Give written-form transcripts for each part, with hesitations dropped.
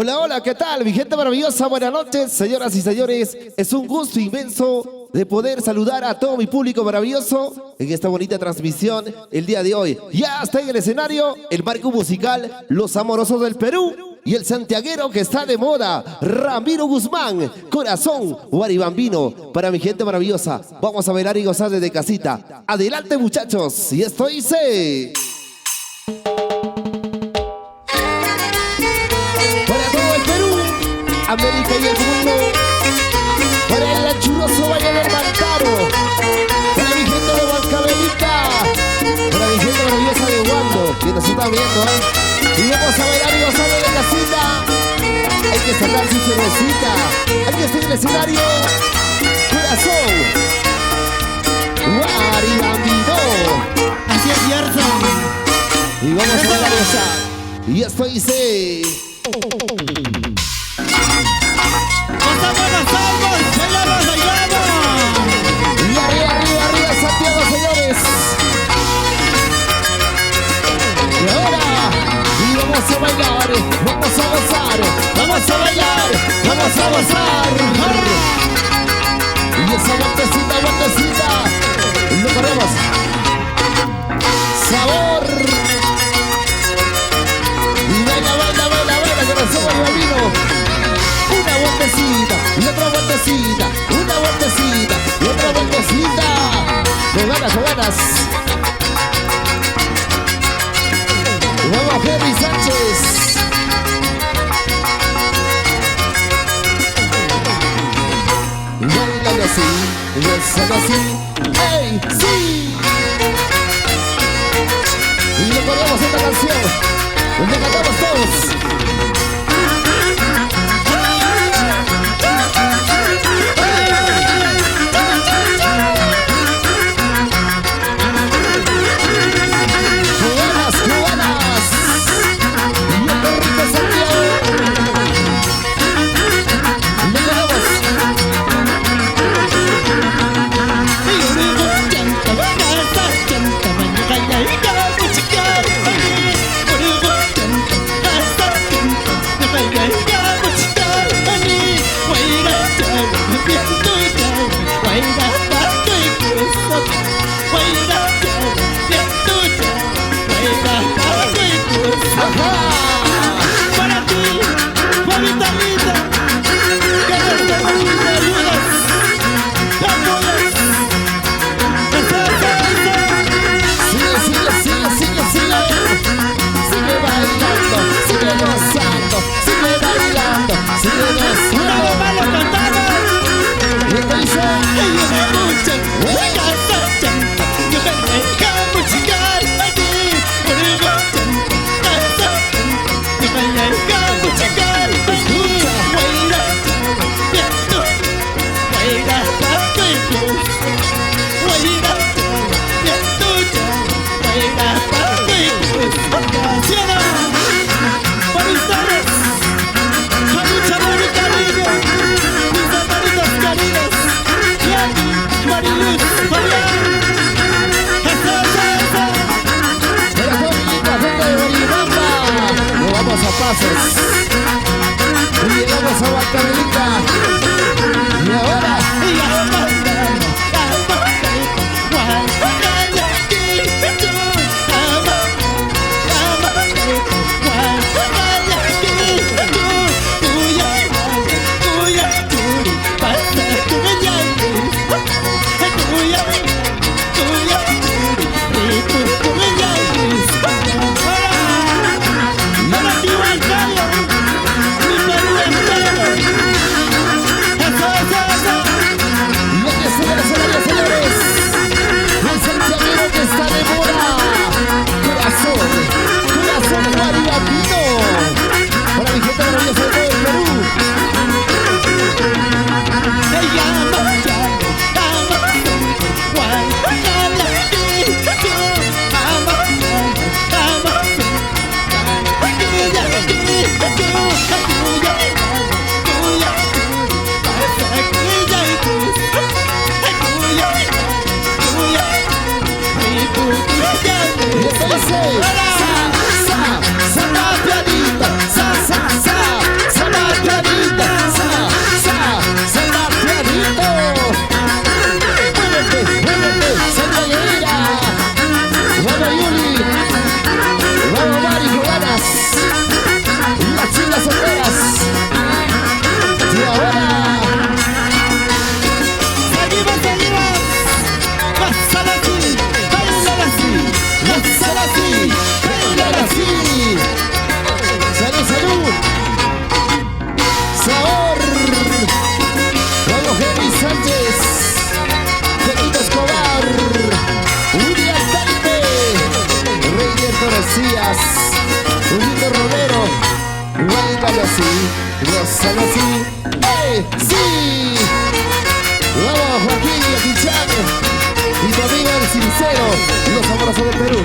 Hola, hola, ¿qué tal? Mi gente maravillosa, buenas noches, señoras y señores. Es un gusto inmenso de poder saludar a todo mi público maravilloso en esta bonita transmisión el día de hoy. Ya está en el escenario el marco musical Los Amorosos del Perú y el santiaguero que está de moda, Ramiro Guzmán, Corazón Guaribambino. Para mi gente maravillosa, vamos a bailar y gozar desde casita. Adelante, muchachos, y esto dice... América y el mundo, para el anchuroso Valle del Mantaro, para mi gente de Huancavelica, para mi gente maravillosa de Huando, que nos está viendo, y vamos a bailar y gozar de casita. Hay que sacar su cervecita, hay que estar en el escenario. Corazón Guaribambino. Así es, Gerson. Y vamos a bailar y gozar. Y esto dice... Y arriba, arriba, arriba, Santiago, señores. Y ahora, y vamos a bailar, vamos a gozar, vamos a bailar, vamos a gozar. Y esa vueltecita, vueltecita, lo corremos. Sabor. Y baila, baila, baila, baila, corazón guaribambino. Una vueltecita, y otra vueltecita, una vueltecita, y otra vueltecita. Con ganas, con ganas. Vamos, Henry Sánchez. Bailando así, besando así. ¡Ey, sí! Y recordamos esta canción, donde cantamos todos. Para ustedes, con mucha música. Gózalo así. ¡Ey! ¡Sí! Vamos, Joaquín y Aquichán. Y tu amigo el sincero. Los abrazos del Perú.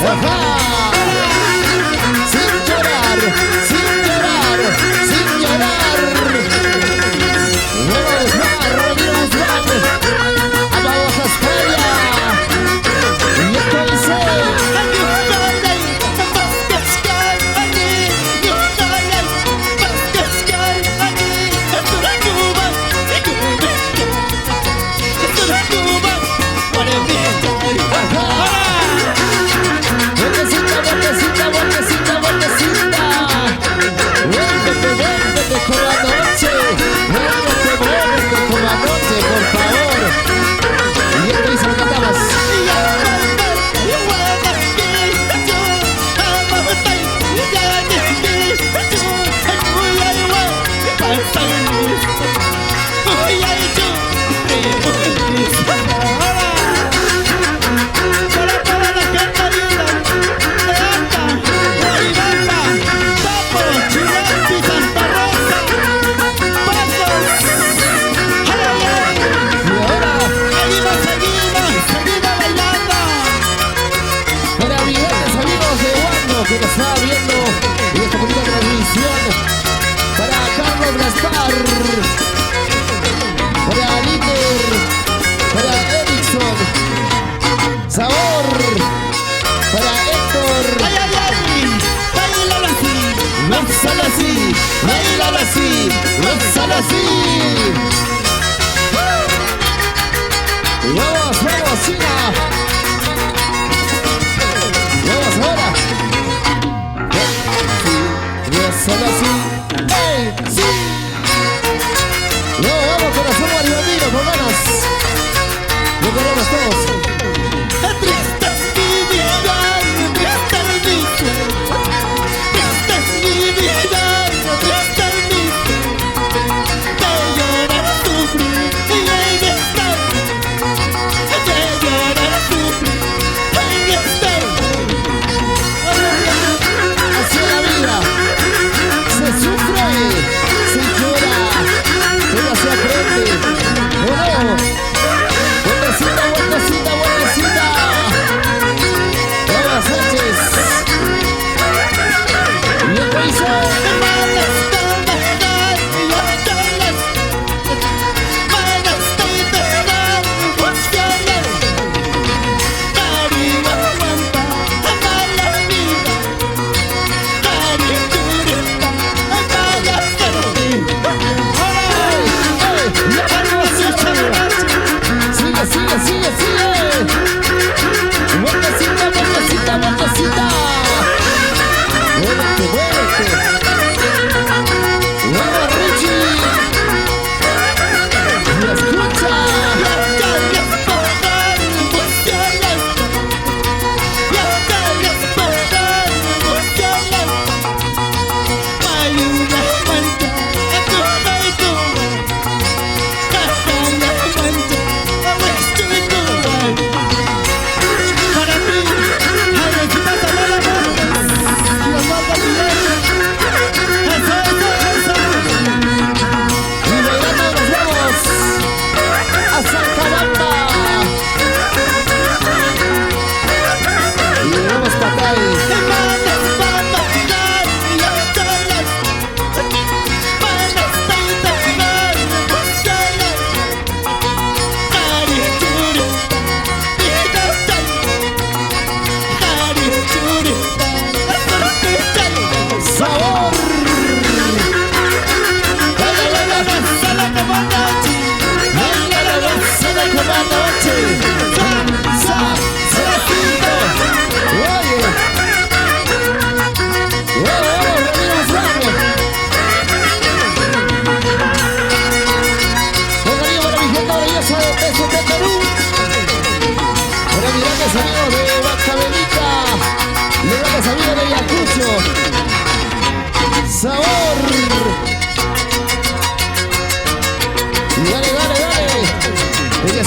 ¡Ajá! Sin llorar, sin llorar, sin llorar. Vamos, Ramiro Guzmán. Vamos a España. Y esto dice. Vueltecita, vueltecita, vueltecita. Vuélvete, vuélvete con la noche. Vuélvete, vuélvete con la noche, por favor. Y esto dice lo cantamos. Que nos está viendo en esta bonita transmisión, para Carlos Gaspar, para Linder, para Erickson, Sabor, para Héctor. Gózalo así, bailalo así, gózalo así. Vamos, vamos, China. Vamos ahora. Solo así. ¡Ey! ¡Sí! No, vamos, corazón marihuanino, con ganas. Lo queremos todos. Triste es mi vida, triste es mi sueño. Triste es mi vida, triste es mi sueño. De llorar, sufrir y en estar. De llorar, sufrir en estar. Así es la vida. Se sufre, se llora, pero se aprende. ¿O no? Vueltecita, vueltecita, vueltecita. Vamos, Sánchez. Y esto dice. Sigue, sigue, sigue, sigue. Vueltecita, vueltecita, vueltecita. Muévete, muévete. Vamos, Richie. Y escucha.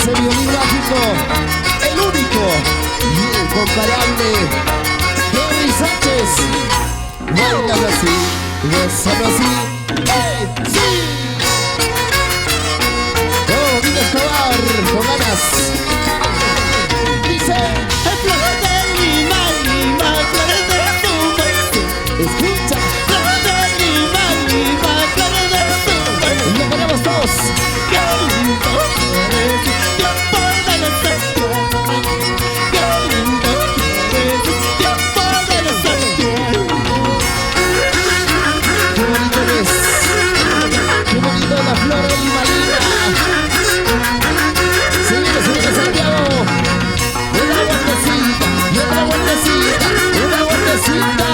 ese violín mágico, el único y incomparable, Henry Sánchez. Bailas así, gózalo así, ¡hey! ¡Sí! ¡Oh, Villa Escobar, con ganas! Dice, Flores de Lima, Lima, flores de tu beso. escucha, Flores de Lima, Lima, flores de tu beso. lo queremos todos. Qué lindo eres, tiempo de los estados. Qué lindo eres, tiempo de los estados. ¡Qué bonito es! ¡Qué bonito la flor de Lima, Lima! Señores, Santiago. Una vueltecita, y otra vueltecita, una vueltecita.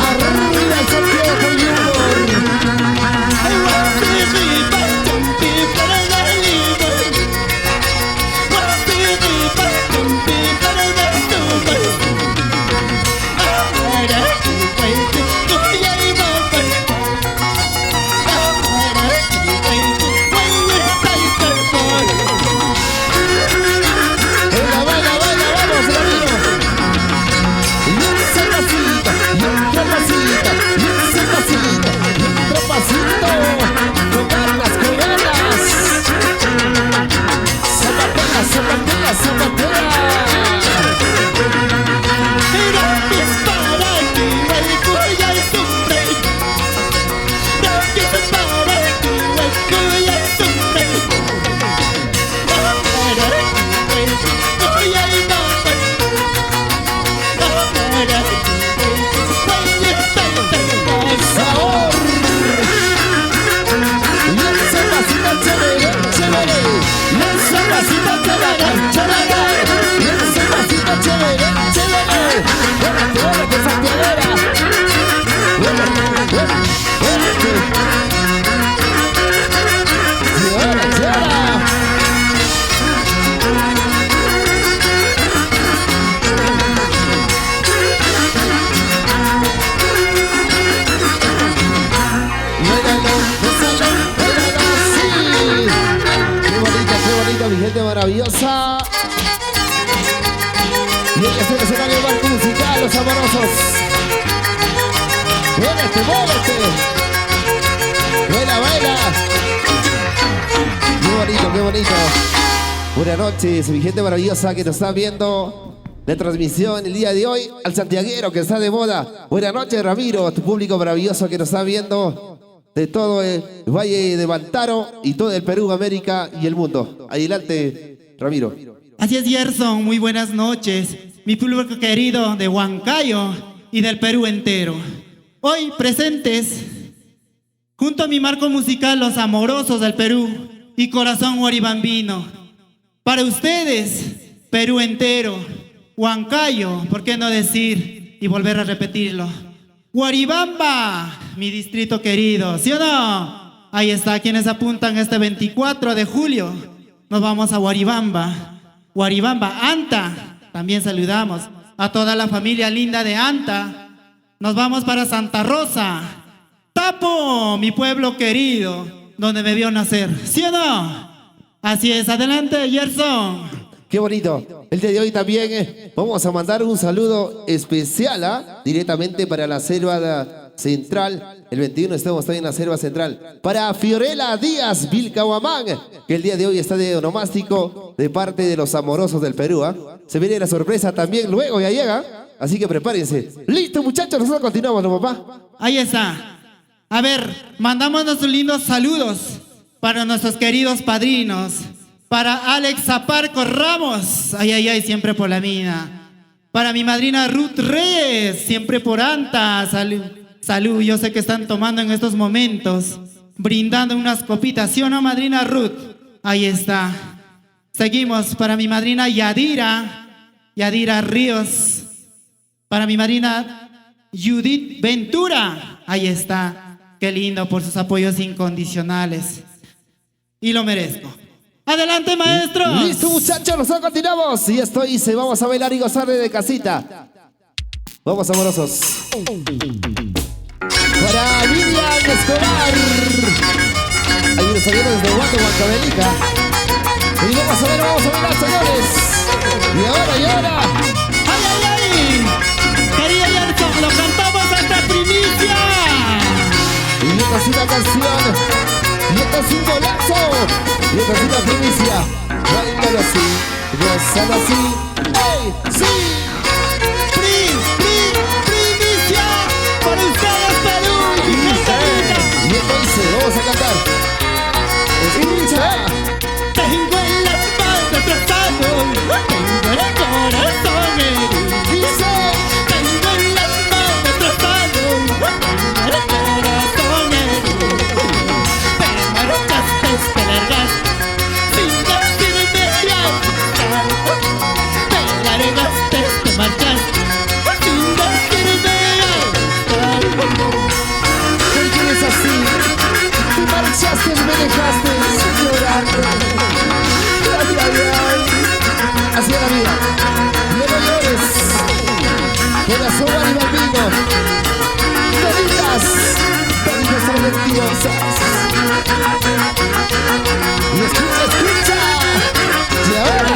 Arriba el Santiago con Junior. Venga, baila, baila, vamos, Ramiro. Y ese pasito, y otro pasito, y ese pasito, y otro pasito. Con ganas, con ganas. Zapatea, zapatea, zapatea. Sabor. Y ese pasito chévere, chévere. Y ese pasito chévere, chévere. Y ese pasito chévere, chévere. Órate, órate, Santiaguera. Órate, órate, órate. Órate, órate. Sí. Qué bonita, mi gente maravillosa. Y en este escenario marco musical, los amorosos. Muévete, muévete. Baila, baila. Qué bonito, qué bonito. Buenas noches, mi gente maravillosa que nos está viendo la transmisión el día de hoy. Al santiaguero que está de moda. Buenas noches, Ramiro, a tu público maravilloso que nos está viendo de todo el Valle de Bantaro y todo el Perú, América y el mundo. Adelante, Ramiro. Así es, Gerson, muy buenas noches, mi público querido de Huancayo y del Perú entero. Hoy presentes, junto a mi marco musical Los Amorosos del Perú y Corazón Huaribambino. Para ustedes, Perú entero, Huancayo, ¿por qué no decir y volver a repetirlo? Huaribamba, mi distrito querido, ¿sí o no? Ahí está, quienes apuntan este 24 de julio. Nos vamos a Huaribamba. Huaribamba, Anta, también saludamos a toda la familia linda de Anta. Nos vamos para Santa Rosa. Tapo, mi pueblo querido, donde me vio nacer, ¿sí o no? Así es, adelante, Gerson. Qué bonito. El día de hoy también vamos a mandar un saludo especial directamente para la selva central. El 21 estamos también en la selva central. Para Fiorella Díaz Vilcahuamán, que el día de hoy está de onomástico de parte de Los Amorosos del Perú. Se viene la sorpresa también, luego ya llega. Así que prepárense. Listo, muchachos, nosotros continuamos, ¿no, papá? Ahí está. A ver, mandamos nuestros lindos saludos para nuestros queridos padrinos. Para Alex Zaparco Ramos, ay, ay, ay, siempre por la mina. Para mi madrina Ruth Reyes, siempre por Anta. Salud, salud, yo sé que están tomando en estos momentos, brindando unas copitas, ¿sí o no, madrina Ruth? Ahí está. Seguimos para mi madrina Yadira Ríos. Para mi madrina Judith Ventura, ahí está. Qué lindo por sus apoyos incondicionales. Y lo merezco. ¡Adelante, maestros! Listo, muchachos, nosotros continuamos. Y esto dice, vamos a bailar y gozar de casita. Vamos, amorosos. Para Vivian Escobar. Ahí nos saliendo desde Huancavelica. Vamos a bailar, señores. Y ahora. ¡Ay, ay, ay! Querida Yerson, lo cantamos hasta primicia. Y esta es una canción. Y esta es un golazo. Y esta es una primicia. Báilalo así, gozalo así. ¡Ey! ¡Sí! Primicia para ustedes, Perú y gente linda. Y esto dice, vamos a cantar. Escucha. Tengo en las manos trozados, tengo el corazón herido. Dice. Tengo en las manos trozados, tengo el corazón herido. Te marchaste, te largaste, sin decirme gracias. Te largaste, te marchaste, sin decirme gracias. ¿Por qué eres así? Te marchaste, me dejaste llorando. Ay, ay, ay. Así es la vida. No llores. Corazón animalino. Toditas son mentirosas. Y escucha. Y ahora.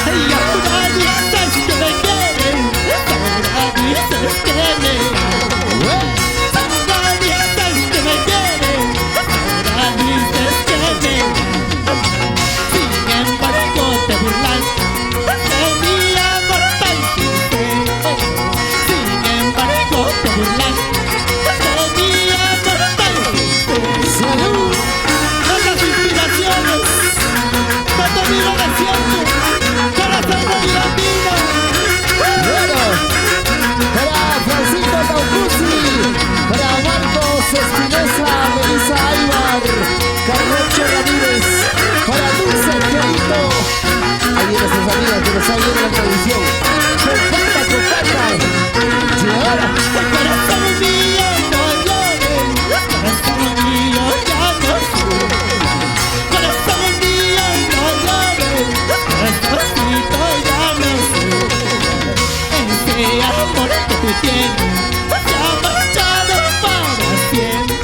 Y ahora dices que me quieres, ahora dices que me amas. Ahora dices que me quieres, ahora dices que me amas. Sin embargo te burlas de mi amor tan sincero. Sin embargo te burlas de mi amor tan sincero. Salud. Otras inspiraciones de tu vida de siempre, corazón de mi latino. Bueno, para Francisco Taucusi, para Marcos Espinosa, Melissa Aybar, Carrocho Ramírez, para Dulce Querito. Ahí vienen sus amigas que nos ayudan en la tradición. Compacta. Y ahora, El corazón mío no llores, corazón mío ya no sufre. Corazón mío no llores, corazoncito ya no sufre. Ese amor que tú tienes se ha marchado para siempre.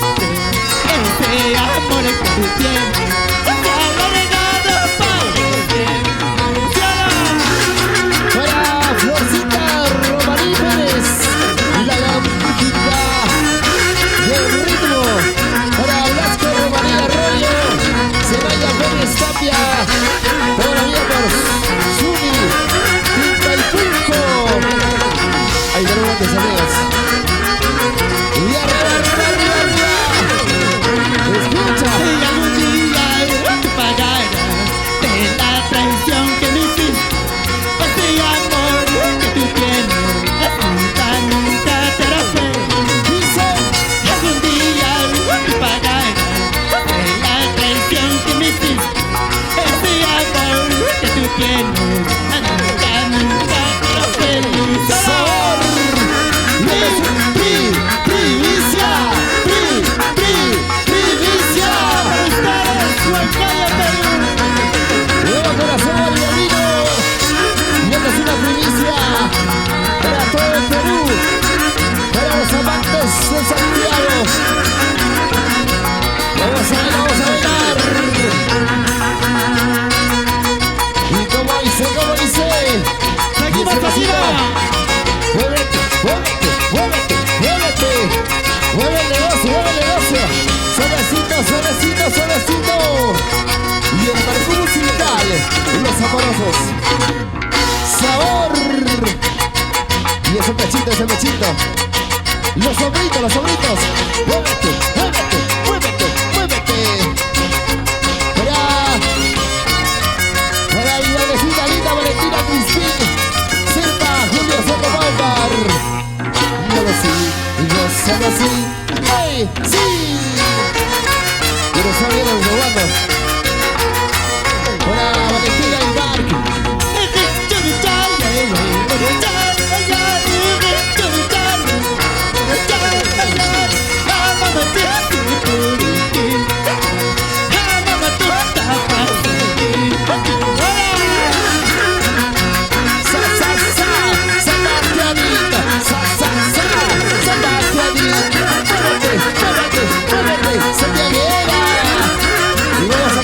Ese amor que tú tienes se ha largado para siempre. para Florcita Romaní Pérez, la gambita del ritmo. Para Blasco Romaní Arroyo, Celaya Pérez Tapia, todavía por Zuni, Tinta y Pulco. Ahí tenemos grandes amigos. Y arriba. Escucha. Si algún día tú pagarás de la traición que me hiciste, ese amor que tú tienes nunca te hará feliz. Dice. Algún día tú pagarás de la traición que me hiciste, ese amor que tú tienes nunca te hará feliz. Sabor. Y es un primicia. Primicia. Ustedes, Huancayo, Perú. Nuevo corazón y amigo. Y esta es una primicia para todo el Perú, para los amantes de Santiago. Vamos a bailar. Y como dice. Seguimos Dice así, muévete. Mueve el negocio. Suavecito. Y el perfume musical, los amorosos. Sabor. Y ese pechito. Los sombritos. Muévete. Para mi viejita linda Valentina Crispín, Silva, Julio Soto Baldar. Y gozalo así. ¡Ey! ¡Sí! Y nos salieron robando. Para Valentina y Mark. Muévete, santiaguera. Y vamos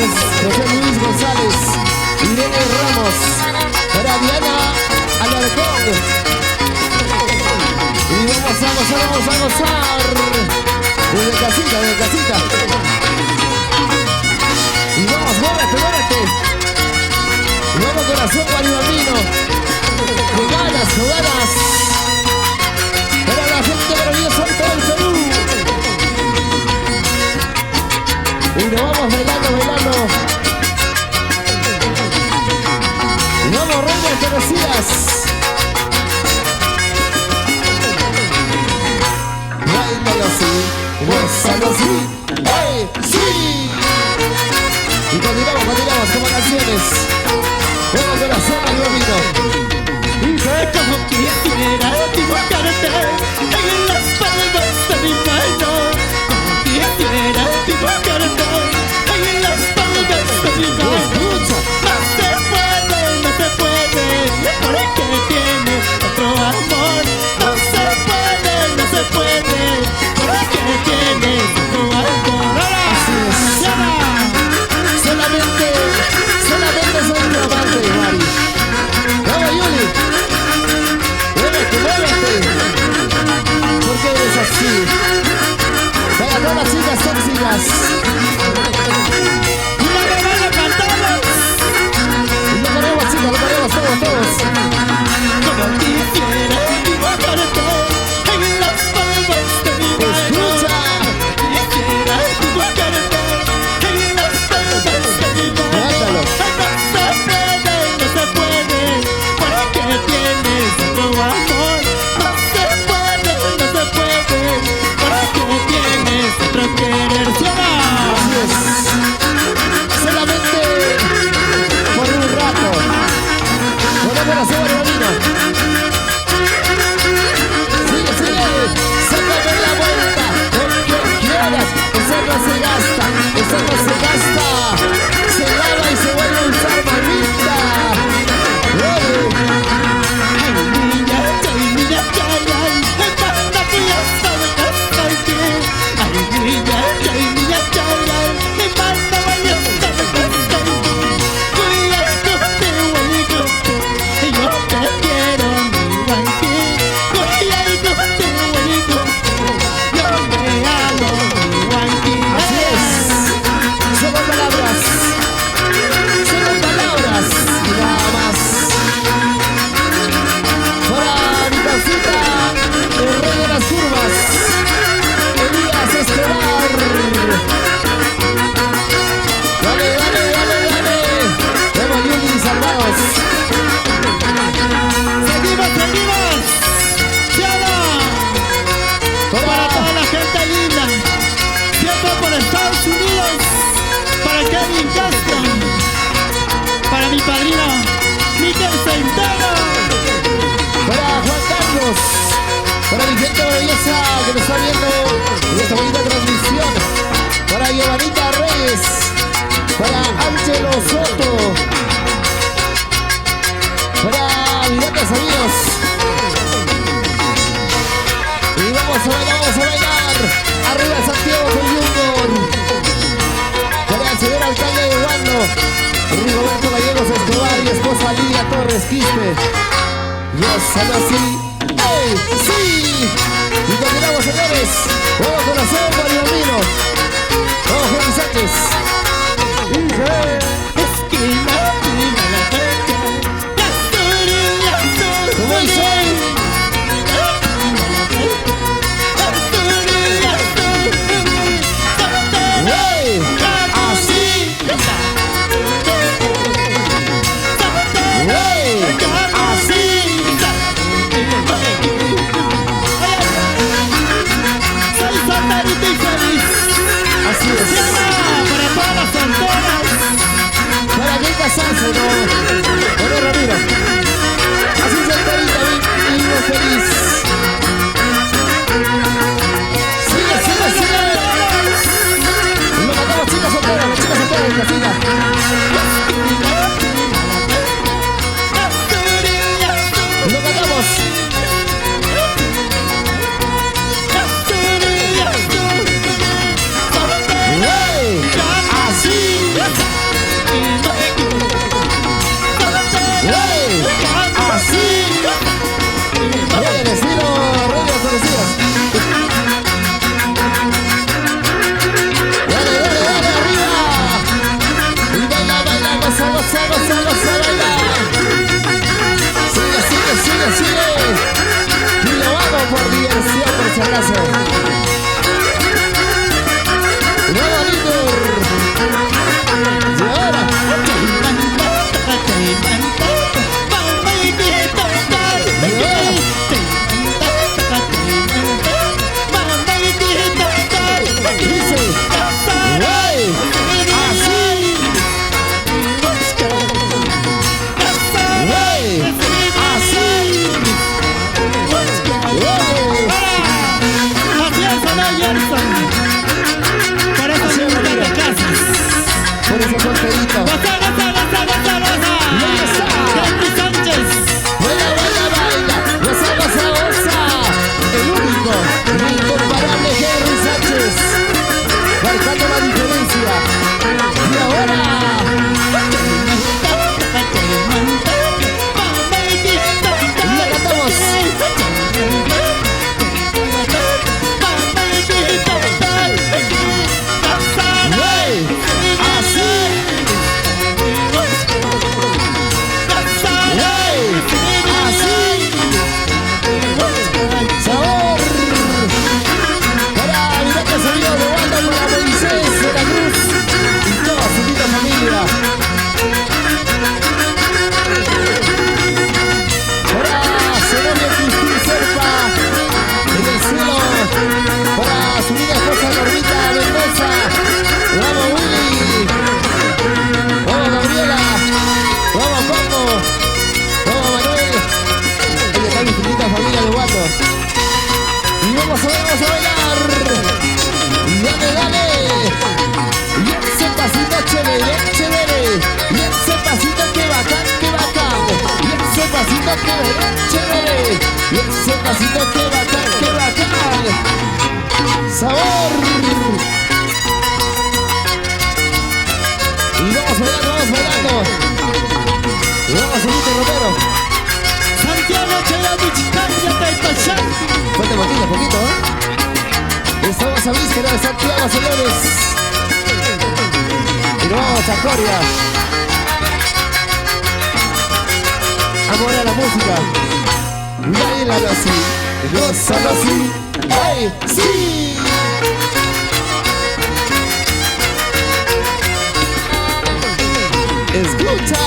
José Luis González, Irene Ramos, para Diana Alarcón. Y vamos a gozar. Desde casita. Y vamos, muévete. Nuevo corazón guaribambino. Con ganas. Para la gente maravillosa de todo el Perú. Y nos vamos bailando. Y vamos, reinas conocidas. Báilalo así, gózalo así. ¡Hey! ¡Sí! Y continuamos como canciones. Nuevo corazón guaribambino. Como quisiera dibujarte en las palmas de mi mano. Como quisiera dibujarte en las palmas de mi mano. Escucha. No se puede, porque tiene otro amor. No se puede, porque tiene otro amor. Así es. Solamente soy un amante, Mari. ¡Vamos, Yuli! ¡Muévete! ¿Por qué eres así? Para todas las chicas tóxicas. Y la hermana cantamos. Y lo queremos, chicas, lo queremos todos. Como quisiera dibujarte en las palmas de mi mano. Escucha. Quisiera dibujarte en las palmas de mi mano. Cántalo. No se puede, porque tienes otro amor. No se puede, porque tienes otro querer. Así es. Solamente por un rato. Con el corazón guaribambino. Sigue. Sácame la vuelta. Con quien quieras. Eso no se gasta. Se lava y se vuelve a usar, mamita. Ay, niña, me manda que ya sabes que estoy bien. Ay, niña, me manda ya sabes que estoy bien. Cuidado contigo, yo te quiero, mi guanqui. Cuidado contigo, yo te amo, mi guanqui. Así es. Solo palabras y nada más. Para mi casita, el rey de las curvas, Elías Escobar. Dale. Vemos Yuli Salvados. Seguimos. ¡Chao! Para toda la gente linda, siempre por Estados Unidos, para Kevin Castro, para mi padrino Miquel Centeno, Para Juan Carlos, para mi gente maravillosa que me está viendo en esta bonita transmisión, para Giovanita Reyes, para Ángelo Soto, para mis grandes amigos. Y vamos a bailar, arriba Santiago con Junior, para el señor alcalde de Guando, Rigoberto Gallegos Escobar y esposa Lidia Torres Quispe. Gózalo así. ¡Ey! ¡Sí! Y continuamos, señores. Nuevo corazón guaribambino. Vamos, Jorge Sánchez. esquina, la fecha, ¿Cómo dice? ¡Ey! Así. ¡Ey! Así. Soy solterito y feliz. Así es. Para todas las solteras. Para quien pasito que chévere. Y ese pasito que bacán, que bacán. Sabor. Y vamos bailando, vamos bailando. Y vamos a subirte, Romero. Santiago Chayamichicaya Taitachan. Falta poquito, poquito, ¿eh? Estamos a víspera de Santiago, señores. Y nos vamos a Coria. Amor a la música. Bailalo así, gózalo así. ¡Ay, sí! Escucha.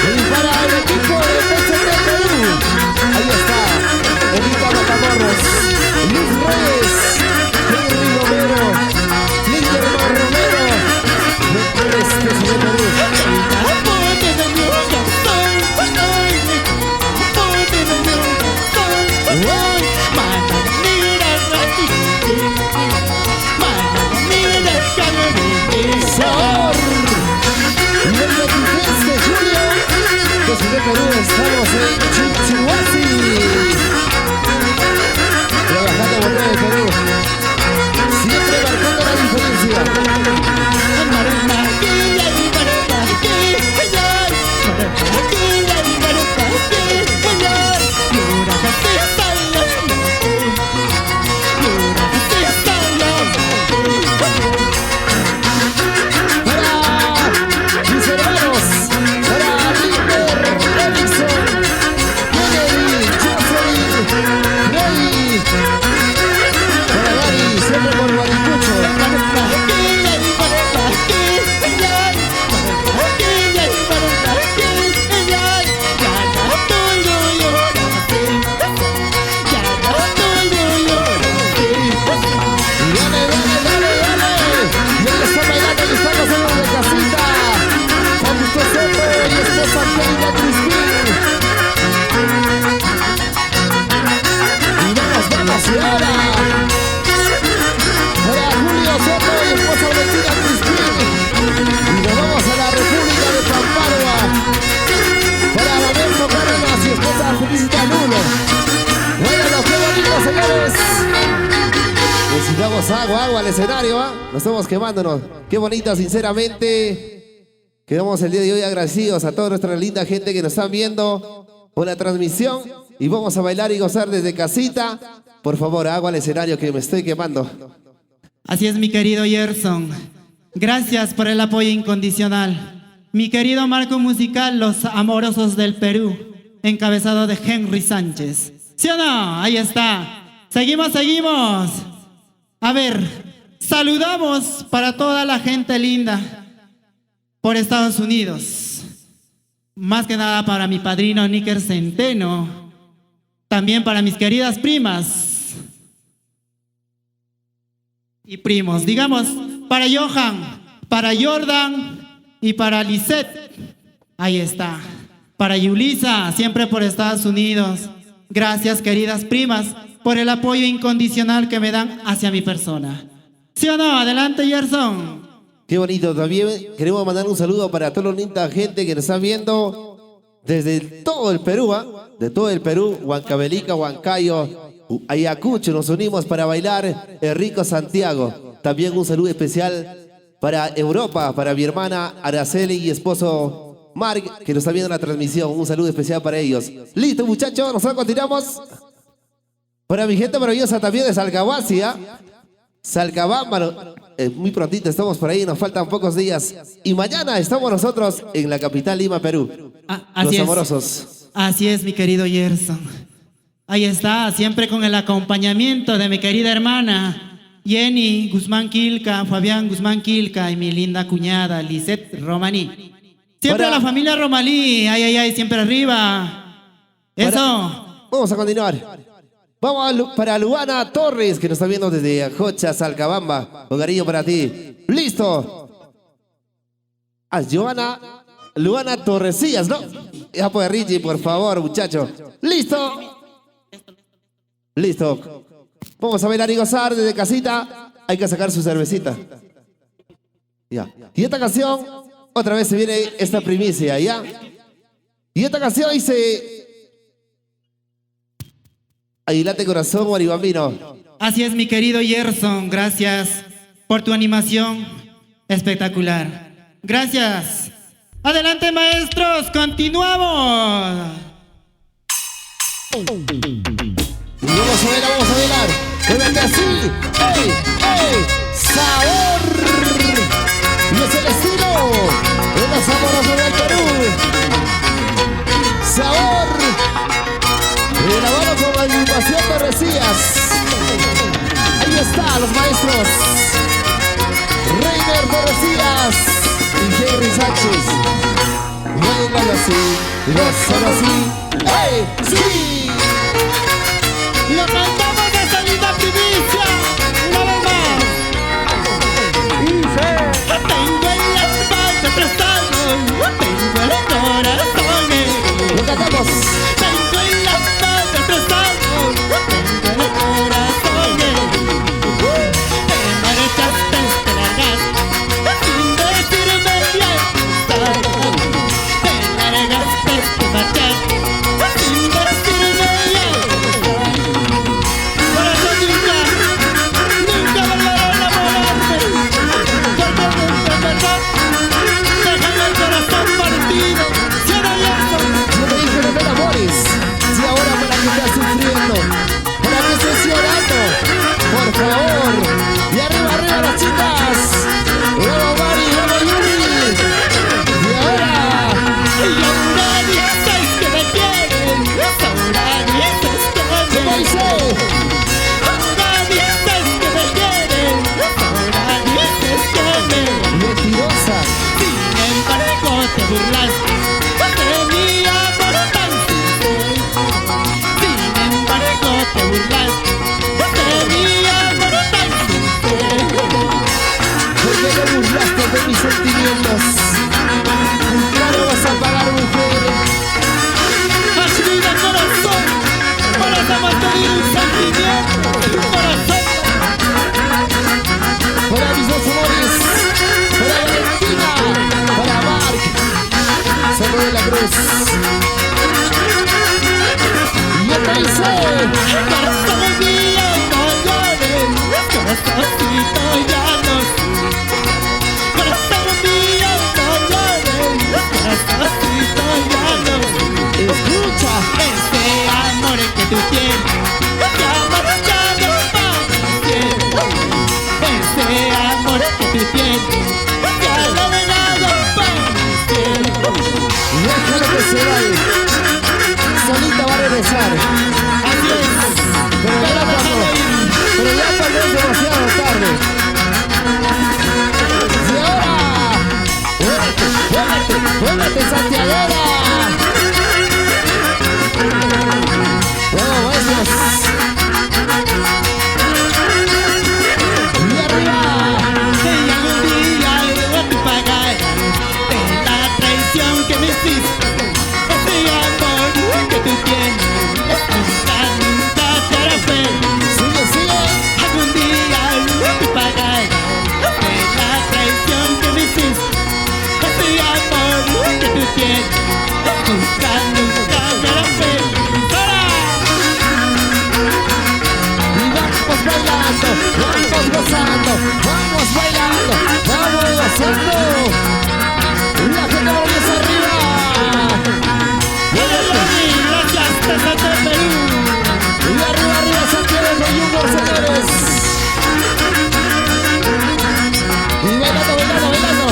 Y para el equipo de PCT Perú, ahí está, Evita Matamoros, Luis Reyes, Henry Romero, Guillermo Romero, mejores PCT Perú. ¡Sabor! Y el 23 de julio, desde Perú, estamos en Chichihuasi, trabajando por todo el Perú, siempre marcando la diferencia. Necesitamos agua al escenario, ¿ah? Nos estamos quemándonos. Qué bonita, sinceramente. Quedamos el día de hoy agradecidos a toda nuestra linda gente que nos están viendo por la transmisión. Y vamos a bailar y gozar desde casita. Por favor, agua al escenario que me estoy quemando. Así es, mi querido Gerson. Gracias por el apoyo incondicional. Mi querido marco musical Los Amorosos del Perú, encabezado de Henry Sánchez. ¿Sí o no? Ahí está. Seguimos, seguimos. A ver, saludamos para toda la gente linda por Estados Unidos. Más que nada para mi padrino Níker Centeno. También para mis queridas primas y primos. Digamos, para Johan, para Jordan y para Lisette. Ahí está. Para Yulisa, siempre por Estados Unidos. Gracias, queridas primas, por el apoyo incondicional que me dan hacia mi persona. ¿Sí o no? Adelante, Gerson. Qué bonito. También queremos mandar un saludo para toda la linda gente que nos está viendo desde todo el Perú, ¿eh? De todo el Perú, Huancavelica, Huancayo, Ayacucho. Nos unimos para bailar el rico Santiago. También un saludo especial para Europa, para mi hermana Araceli y esposo Mark, que nos está viendo la transmisión. Un saludo especial para ellos. Listo, muchachos, nosotros continuamos. Para mi gente maravillosa también de Salcabasi, ¿eh? Salcabamba, muy prontito estamos por ahí, nos faltan pocos días. Y mañana estamos nosotros en la capital Lima, Perú. Los Amorosos. Así es, mi querido Gerson. Ahí está, siempre con el acompañamiento de mi querida hermana Jenny Guzmán Quilca, Fabián Guzmán Quilca y mi linda cuñada Lisette Romaní. Siempre la familia Romalí, ay, siempre arriba. Eso. Vamos a continuar. Vamos para Luana Torres, que nos está viendo desde Ajocha, Salcabamba. Un cariño para ti. ¡Listo! Luana Torresillas, ¿no? Ya pues, Richie, por favor, muchacho. ¿Listo? Listo. Vamos a bailar y gozar desde casita. Hay que sacar su cervecita. Ya. Y esta canción, otra vez se viene esta primicia, ¿ya? Y esta canción dice... Aguilate corazón, Maribambino. Así es, mi querido Gerson. Gracias por tu animación espectacular. Gracias. Adelante, maestros. Continuamos. Vamos a bailar, vamos a bailar. Muévete así. ¡Ey! ¡Ey! ¡Sabor! Y es el estilo de los amorosos del Perú. ¡Sabor! De la mano con la agrupación Torrecillas. Ahí está, los maestros. Reiner Torrecillas y Henry Sánchez. Bailan así, gozan así. ¡Ey! ¡Sí! Lo cantamos de esta linda primicia. Una vez más. Tengo en la espalda prestado, tengo el corazón herido. Lo cantamos. Tengo en la espalda prestado, tengo el corazón herido. Te marchaste, te largaste, sin decirme bien estaba. Te largaste, te marchaste, sin decirme bien estaba. Por eso nunca volveré a enamorarme. Porque de verdad, déjame el corazón partido. Si era eso. Yo te dije no te enamores. Si ahora para que estás sufriendo, para que estés llorando, por favor. Y arriba, arriba las chicas. Bravo Mari, bravo Yuri. Y ahora, Y ahora dices que me quieres. Ahora dices que me ¿cómo quieres. dice? Ahora dices que me quieres. Ahora dices que me quieres. Mentirosa. Sin embargo te burlaste de mi amor tan sincero. Sin embargo te burlaste de mi amor tan sincero. ¿Por qué te burlaste de mis sentimientos? Claro vas a pagar, mujer. Has vivido corazón, para mantener un sentimiento. Corazón, Para mis dos amores. Para Valentina. Para Mark. Solo de la Cruz. Y yo te dice. corazón mío, no llores. Corazoncito ya no sufre. Corazón mío, no llores. Corazoncito ya no sufre. Escucha. Ese amor que tú tienes ya ha marchado para siempre. Ese amor que tú tienes ya lo ha dejado para siempre. Déjalo que se vaya. Solita va a regresar. Así es. Pero ya cuando es demasiado tarde. Y ahora, muévete, santiaguera. Vamos, maestros. Y arriba. Y algún día tú pagarás de la traición que me hiciste. Ese amor que tú tienes nunca te hará feliz. Sigue, sigue. Algún día tú pagarás de la traición que me hiciste. Ese amor que tú tienes nunca te hará feliz. Y vamos bailando, vamos gozando, vamos bailando, vamos gozando. La gente volvió arriba. Gracias, Tesoro Perú. Y arriba, arriba, Santiago de Junior, señores. Y bailando, bailando, bailando.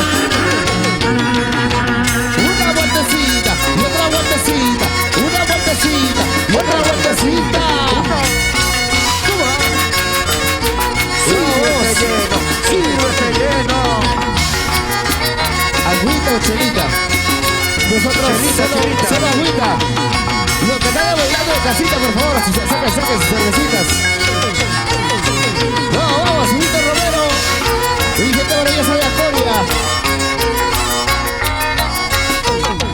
Una vueltecita, y otra vueltecita, una vueltecita, y otra vueltecita. ¿Cómo? Sírvete lleno. Agüita o chelita. Nosotros solo agüita. Lo que están bailando en casita, por favor, saquen sus cervecitas. Vamos, Víctor Romero. Y gente maravillosa de Acoria.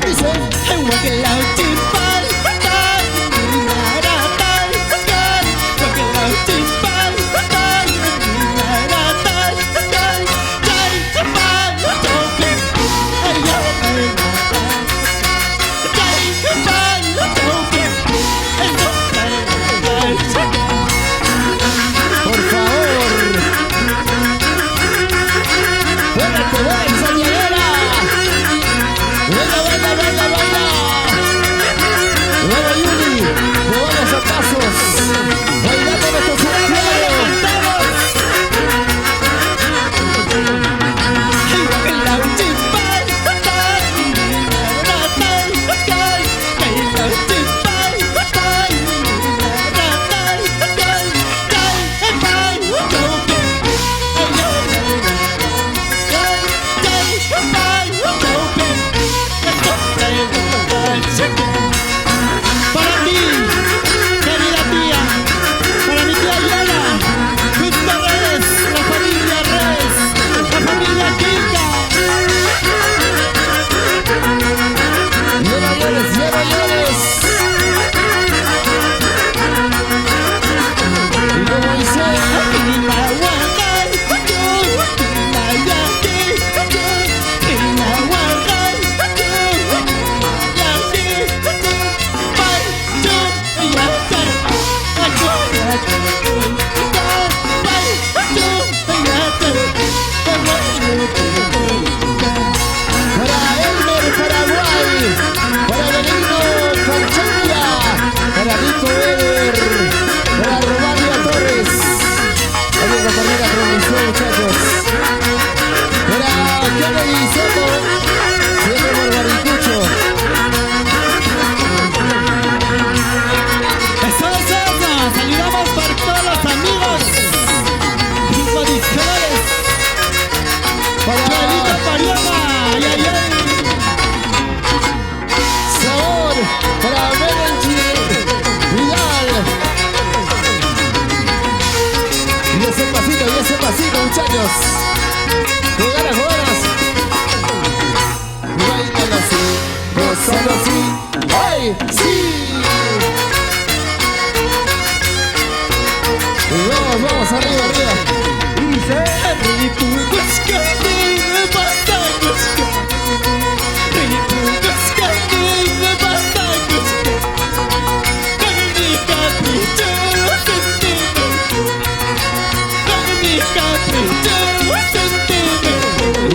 Dice. And walking loud Nos vamos arriba, arriba. Dice.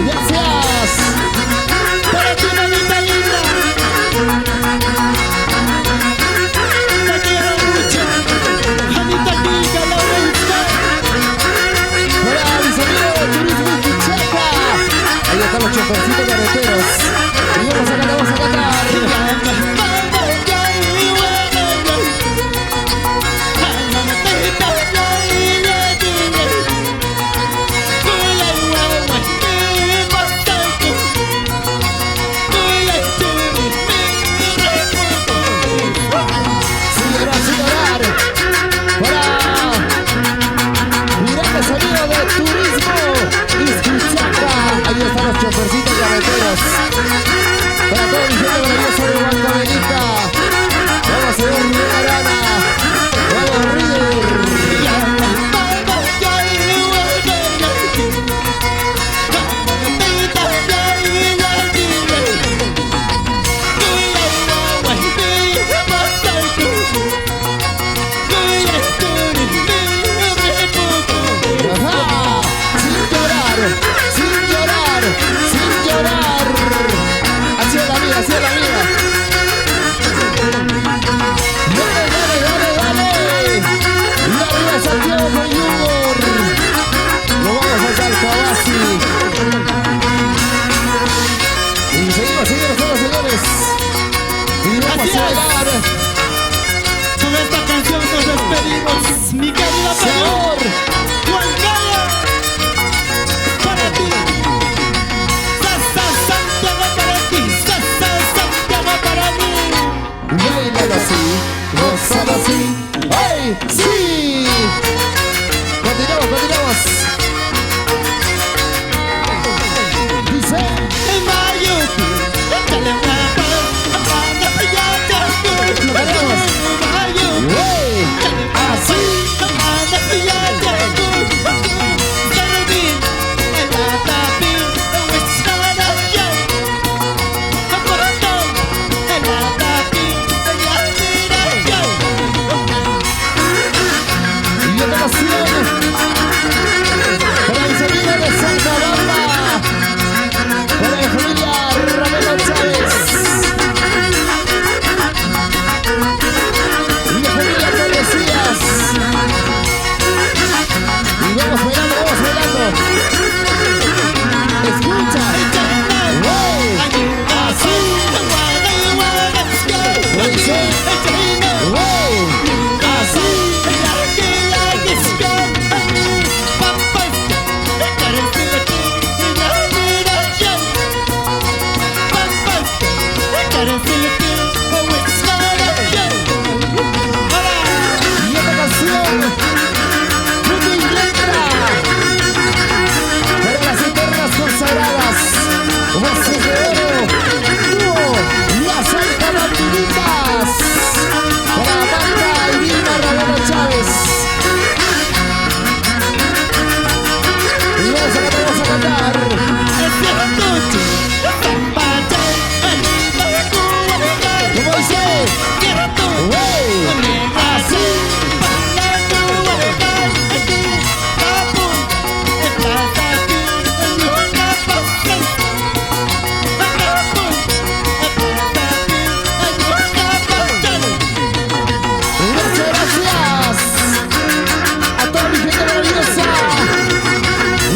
Gracias. Para ti, mamita linda. Te quiero mucho. Anita Pica, Laurenza. Para mis amigos de Turismo Iquichaca. Ahí están los chofercitos carreteros. Y vamos a cantar, vamos a cantar. Chofercitos carreteros. Para todo mi gente maravillosa de Huancavelica. Vamos, señor Rivera Arana. Vamos, River. Así es la vida. Dale, dale, dale, dale. Y arriba Santiago con Junior. Nos vamos a Salcabasi. Y seguimos, señores, señores. Y vamos a bailar. Con esta canción nos despedimos, mi querido Señor. Huancayo, para ti. Santiago para ti, Santiago para mí. Bailalo así, gózalo así. ¡Ay, sí! Continuamos, continuamos. Dice. En mayo, échale una paz, anda allá, Lo ganamos. ¡Wey! Así. anda allá, Y otra canción para mis amigos de Santa Bárbara, para mi familia Ramiro Chávez y mi familia Torresías. Y vamos bailando, vamos bailando. Escucha. Wey. Así. Lo dice. Wey. Así. Y otra canción, Fruto y Letra, para las eternas consagradas, voces de oro, las altas bandiditas, para Amanda y Vilma Ravelo Chávez. Y vamos a cantar, ¿cómo dice? ¡Wey! Así. Muchas gracias a toda mi gente maravillosa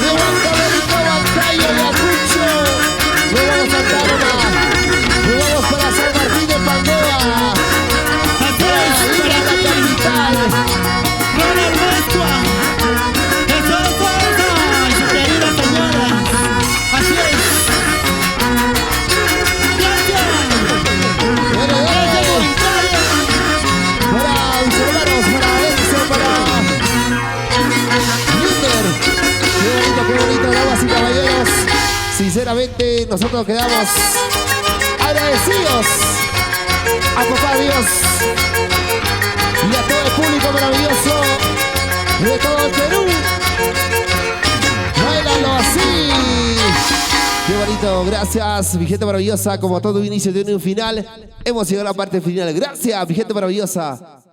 de Huancavelica, Huancayo, Ayacucho. Nos vamos a Tarma, nos vamos para San Martín de Pangoa, para la capital. Ronald Mescua, y su querida señora. Así es. Gracias. Dale, dale. Para mis hermanos, para Enzo, para Linder. Qué bonito, damas y caballeros. Sinceramente, nosotros quedamos agradecidos a papá Dios y a todo el público maravilloso de todo el Perú. ¡Báilalo así! ¡Qué bonito! Gracias, mi gente maravillosa. Como todo inicio tiene un final, hemos llegado a la parte final. Gracias, mi gente maravillosa.